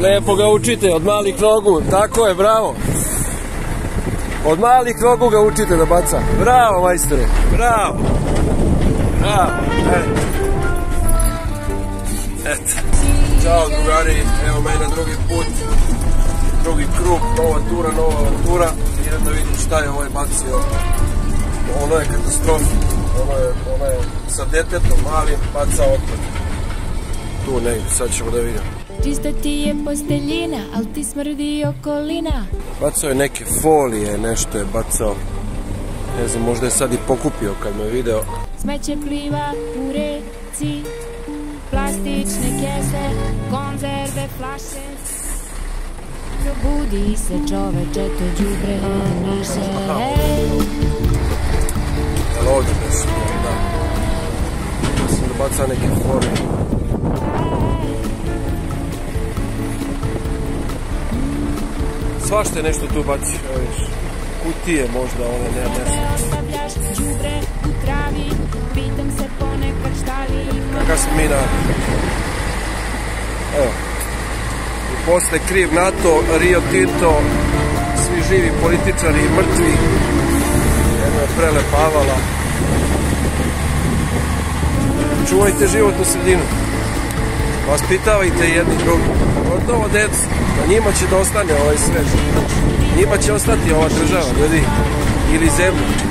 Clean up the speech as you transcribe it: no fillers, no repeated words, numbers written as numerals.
Lepo ga učite, od malih nogu. Tako je, bravo. Od malih nogu ga učite da baca. Bravo, majstore. Bravo. Bravo. Eto. Ćao, drugari. Evo me na drugi put. Drugi krug. Nova avantura. Idem da vidim šta je ovaj bacio. Ono je katastrofa. Ono je sa detetom malim baca otpad. Tu negdje, sad ćemo da vidimo. Čista ti je posteljina, al ti smrdi okolina. Bacao je neke folije, nešto je bacao. Ne znam, možda je sad i pokupio kad me video. Smeće pliva u reci, plastične kese, konzerve, flaše. Probudi se čoveče, to đubre niše. Jel ovdje da se da? Ja sam da bacao neke folije. Svašta je nešto tu baci, evo viš, kutije možda, one nema nešto. Kakav smo mi na... Evo. I posle kriv NATO, Rio Tinto, svi živi političari i mrtvi. Jedno je prelepavala. Čuvajte životnu sredinu. Vaspitavajte jedni drugi. Gotovo decu. Na njima će da ostane ovaj svet. Njima će ostati ova država, ljudi. Ili zemlja.